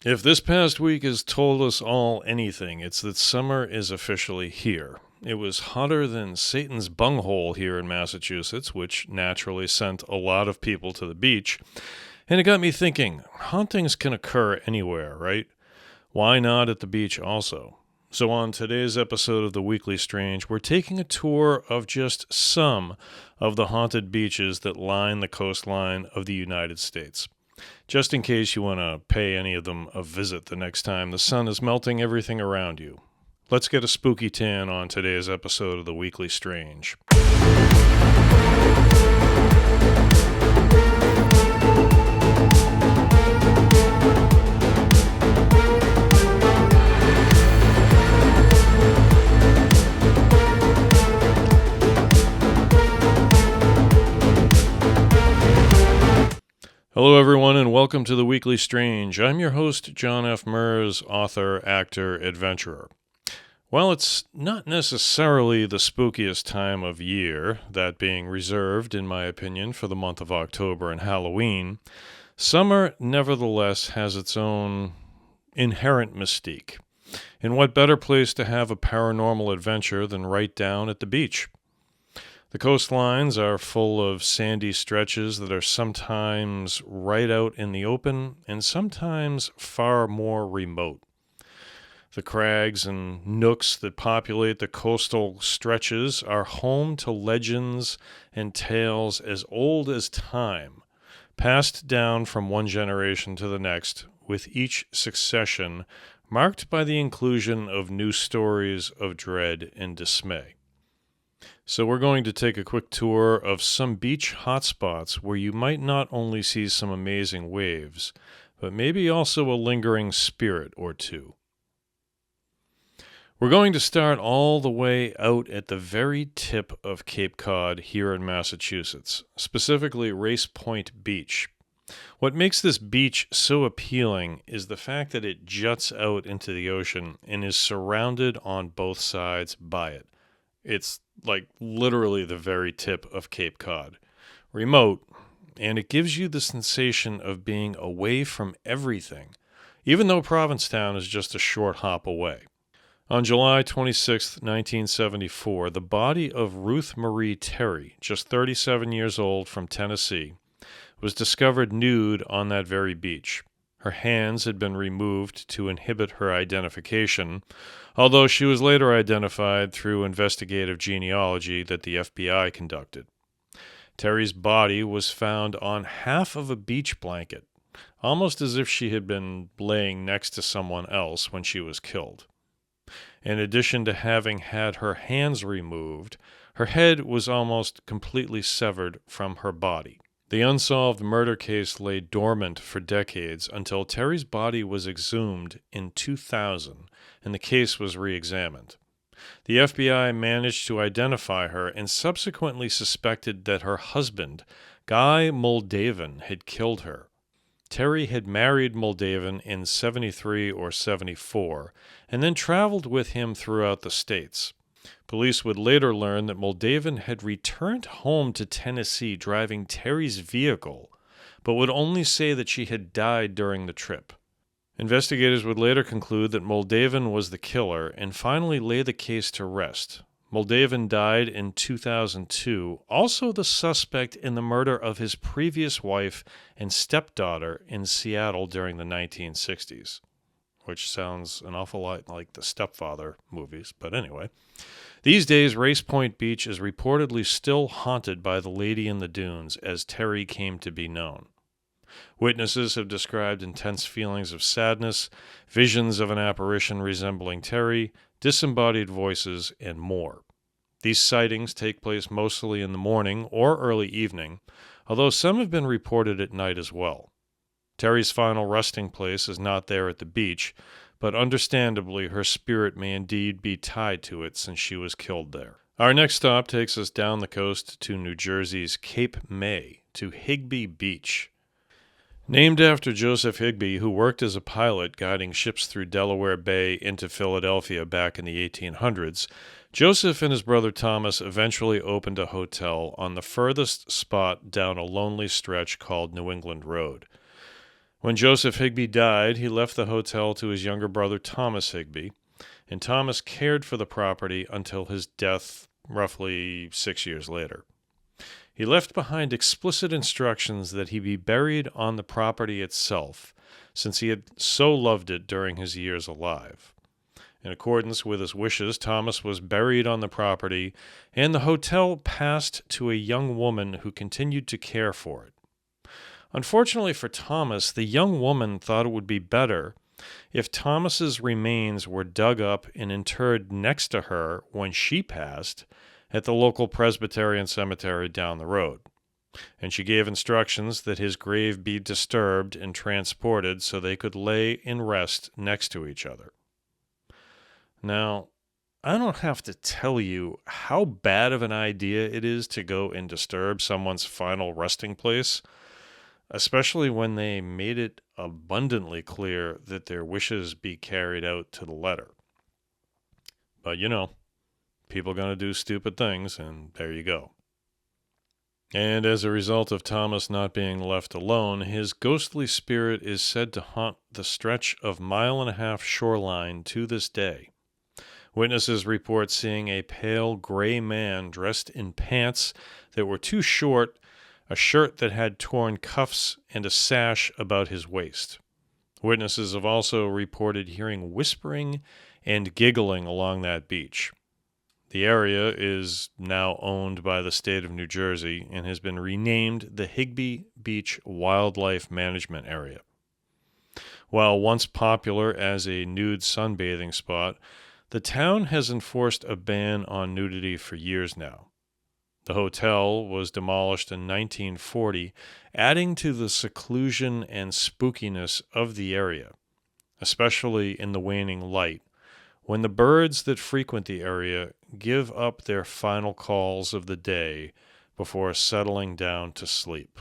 If this past week has told us all anything, it's that summer is officially here. It was hotter than Satan's bunghole here in Massachusetts, which naturally sent a lot of people to the beach. And it got me thinking, hauntings can occur anywhere, right? Why not at the beach also? So on today's episode of The Weekly Strange, we're taking a tour of just some of the haunted beaches that line the coastline of the United States. Just in case you want to pay any of them a visit the next time the sun is melting everything around you. Let's get a spooky tan on today's episode of The Weekly Strange. Hello, everyone, and welcome to The Weekly Strange. I'm your host, Jon F. Merz, author, actor, adventurer. While it's not necessarily the spookiest time of year, that being reserved, in my opinion, for the month of October and Halloween, summer nevertheless has its own inherent mystique. And what better place to have a paranormal adventure than right down at the beach? The coastlines are full of sandy stretches that are sometimes right out in the open and sometimes far more remote. The crags and nooks that populate the coastal stretches are home to legends and tales as old as time, passed down from one generation to the next, with each succession marked by the inclusion of new stories of dread and dismay. So we're going to take a quick tour of some beach hotspots where you might not only see some amazing waves, but maybe also a lingering spirit or two. We're going to start all the way out at the very tip of Cape Cod here in Massachusetts, specifically Race Point Beach. What makes this beach so appealing is the fact that it juts out into the ocean and is surrounded on both sides by it. It's like literally the very tip of Cape Cod. Remote, and it gives you the sensation of being away from everything, even though Provincetown is just a short hop away. On July 26, 1974, the body of Ruth Marie Terry, just 37 years old from Tennessee, was discovered nude on that very beach. Her hands had been removed to inhibit her identification, although she was later identified through investigative genealogy that the FBI conducted. Terry's body was found on half of a beach blanket, almost as if she had been laying next to someone else when she was killed. In addition to having had her hands removed, her head was almost completely severed from her body. The unsolved murder case lay dormant for decades until Terry's body was exhumed in 2000 and the case was re-examined. The FBI managed to identify her and subsequently suspected that her husband, Guy Moldavan, had killed her. Terry had married Moldavan in 73 or 74 and then traveled with him throughout the states. Police would later learn that Moldavan had returned home to Tennessee driving Terry's vehicle, but would only say that she had died during the trip. Investigators would later conclude that Moldavan was the killer and finally lay the case to rest. Moldavan died in 2002, also the suspect in the murder of his previous wife and stepdaughter in Seattle during the 1960s, which sounds an awful lot like the Stepfather movies, but anyway. These days, Race Point Beach is reportedly still haunted by the Lady in the Dunes, as Terry came to be known. Witnesses have described intense feelings of sadness, visions of an apparition resembling Terry, disembodied voices, and more. These sightings take place mostly in the morning or early evening, although some have been reported at night as well. Terry's final resting place is not there at the beach, but understandably her spirit may indeed be tied to it since she was killed there. Our next stop takes us down the coast to New Jersey's Cape May to Higbee Beach. Named after Joseph Higbee, who worked as a pilot guiding ships through Delaware Bay into Philadelphia back in the 1800s, Joseph and his brother Thomas eventually opened a hotel on the furthest spot down a lonely stretch called New England Road. When Joseph Higbee died, he left the hotel to his younger brother Thomas Higbee, and Thomas cared for the property until his death roughly 6 years later. He left behind explicit instructions that he be buried on the property itself, since he had so loved it during his years alive. In accordance with his wishes, Thomas was buried on the property, and the hotel passed to a young woman who continued to care for it. Unfortunately for Thomas, the young woman thought it would be better if Thomas's remains were dug up and interred next to her when she passed at the local Presbyterian cemetery down the road. And she gave instructions that his grave be disturbed and transported so they could lay in rest next to each other. Now, I don't have to tell you how bad of an idea it is to go and disturb someone's final resting place, especially when they made it abundantly clear that their wishes be carried out to the letter. But people are going to do stupid things, and there you go. And as a result of Thomas not being left alone, his ghostly spirit is said to haunt the stretch of 1.5-mile shoreline to this day. Witnesses report seeing a pale gray man dressed in pants that were too short, a shirt that had torn cuffs, and a sash about his waist. Witnesses have also reported hearing whispering and giggling along that beach. The area is now owned by the state of New Jersey and has been renamed the Higbee Beach Wildlife Management Area. While once popular as a nude sunbathing spot, the town has enforced a ban on nudity for years now. The hotel was demolished in 1940, adding to the seclusion and spookiness of the area, especially in the waning light, when the birds that frequent the area give up their final calls of the day before settling down to sleep.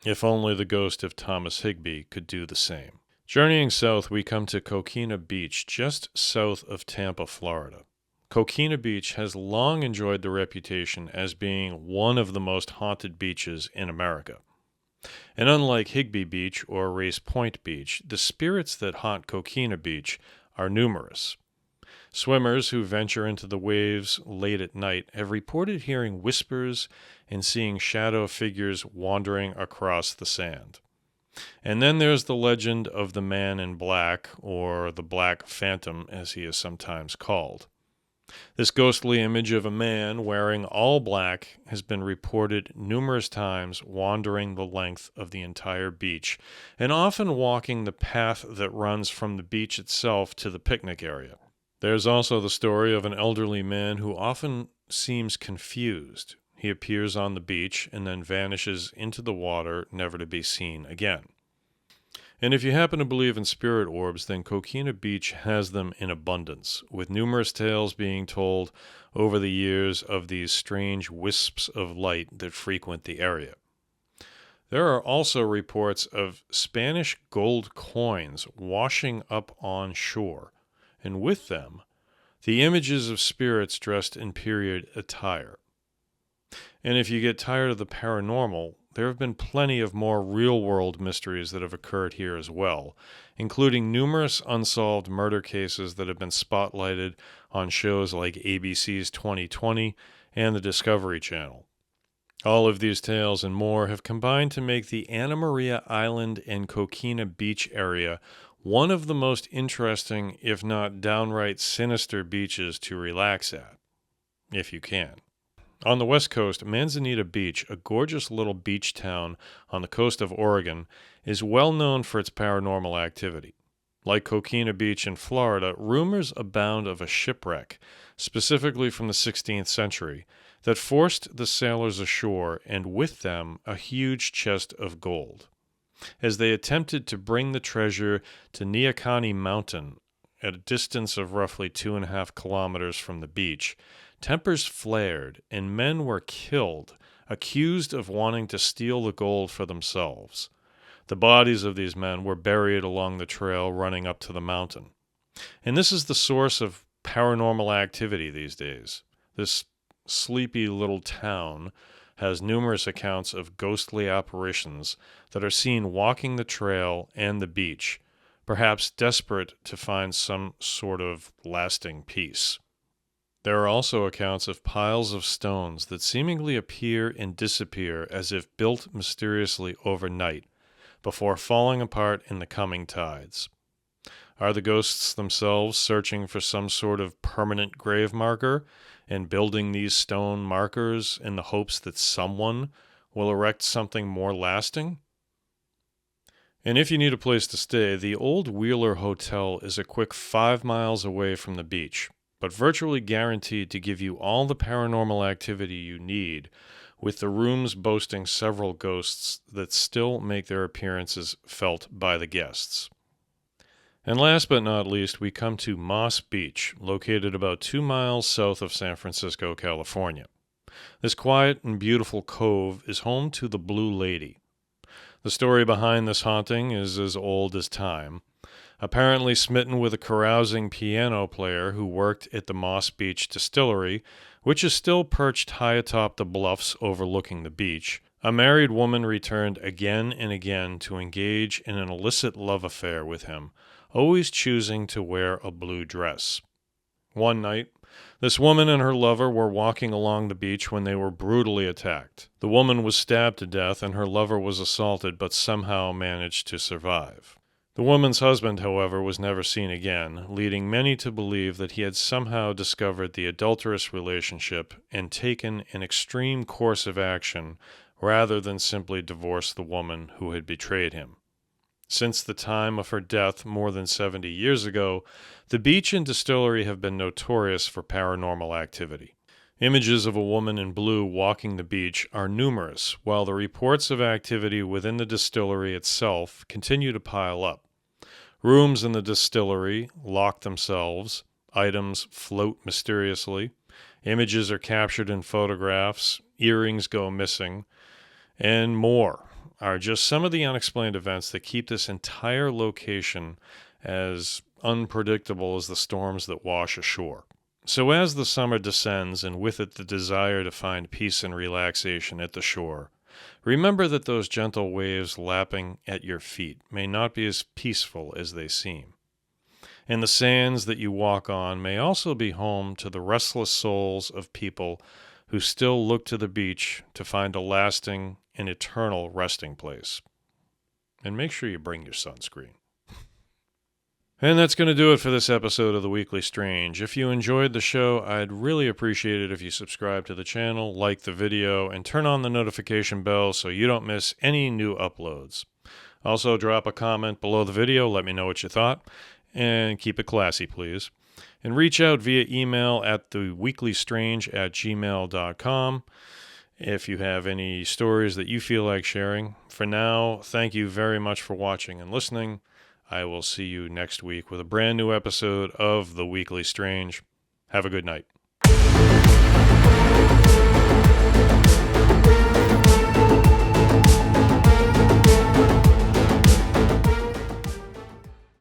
If only the ghost of Thomas Higbee could do the same. Journeying south, we come to Coquina Beach, just south of Tampa, Florida. Coquina Beach has long enjoyed the reputation as being one of the most haunted beaches in America. And unlike Higbee Beach or Race Point Beach, the spirits that haunt Coquina Beach are numerous. Swimmers who venture into the waves late at night have reported hearing whispers and seeing shadow figures wandering across the sand. And then there's the legend of the Man in Black, or the Black Phantom as he is sometimes called. This ghostly image of a man wearing all black has been reported numerous times wandering the length of the entire beach, and often walking the path that runs from the beach itself to the picnic area. There's also the story of an elderly man who often seems confused. He appears on the beach and then vanishes into the water, never to be seen again. And if you happen to believe in spirit orbs, then Coquina Beach has them in abundance, with numerous tales being told over the years of these strange wisps of light that frequent the area. There are also reports of Spanish gold coins washing up on shore, and with them, the images of spirits dressed in period attire. And if you get tired of the paranormal, there have been plenty of more real-world mysteries that have occurred here as well, including numerous unsolved murder cases that have been spotlighted on shows like ABC's 2020 and the Discovery Channel. All of these tales and more have combined to make the Anna Maria Island and Coquina Beach area one of the most interesting, if not downright sinister beaches to relax at, if you can. On the west coast, Manzanita Beach, a gorgeous little beach town on the coast of Oregon, is well known for its paranormal activity. Like Coquina Beach in Florida, rumors abound of a shipwreck, specifically from the 16th century, that forced the sailors ashore and with them a huge chest of gold. As they attempted to bring the treasure to Neahkani Mountain, at a distance of roughly 2.5 kilometers from the beach, tempers flared and men were killed, accused of wanting to steal the gold for themselves. The bodies of these men were buried along the trail running up to the mountain. And this is the source of paranormal activity these days. This sleepy little town has numerous accounts of ghostly apparitions that are seen walking the trail and the beach, perhaps desperate to find some sort of lasting peace. There are also accounts of piles of stones that seemingly appear and disappear as if built mysteriously overnight, before falling apart in the coming tides. Are the ghosts themselves searching for some sort of permanent grave marker and building these stone markers in the hopes that someone will erect something more lasting? And if you need a place to stay, the Old Wheeler Hotel is a quick 5 miles away from the beach, but virtually guaranteed to give you all the paranormal activity you need, with the rooms boasting several ghosts that still make their appearances felt by the guests. And last but not least, we come to Moss Beach, located about 2 miles south of San Francisco, California. This quiet and beautiful cove is home to the Blue Lady. The story behind this haunting is as old as time. Apparently smitten with a carousing piano player who worked at the Moss Beach Distillery, which is still perched high atop the bluffs overlooking the beach, a married woman returned again and again to engage in an illicit love affair with him, always choosing to wear a blue dress. One night, this woman and her lover were walking along the beach when they were brutally attacked. The woman was stabbed to death and her lover was assaulted but somehow managed to survive. The woman's husband, however, was never seen again, leading many to believe that he had somehow discovered the adulterous relationship and taken an extreme course of action rather than simply divorce the woman who had betrayed him. Since the time of her death more than 70 years ago, the beach and distillery have been notorious for paranormal activity. Images of a woman in blue walking the beach are numerous, while the reports of activity within the distillery itself continue to pile up. Rooms in the distillery lock themselves, items float mysteriously, images are captured in photographs, earrings go missing, and more are just some of the unexplained events that keep this entire location as unpredictable as the storms that wash ashore. So as the summer descends and with it the desire to find peace and relaxation at the shore, remember that those gentle waves lapping at your feet may not be as peaceful as they seem. And the sands that you walk on may also be home to the restless souls of people who still look to the beach to find a lasting and eternal resting place. And make sure you bring your sunscreen. And that's going to do it for this episode of The Weekly Strange. If you enjoyed the show, I'd really appreciate it if you subscribe to the channel, like the video, and turn on the notification bell so you don't miss any new uploads. Also, drop a comment below the video, let me know what you thought, and keep it classy, please. And reach out via email at theweeklystrange@gmail.com if you have any stories that you feel like sharing. For now, thank you very much for watching and listening. I will see you next week with a brand new episode of The Weekly Strange. Have a good night.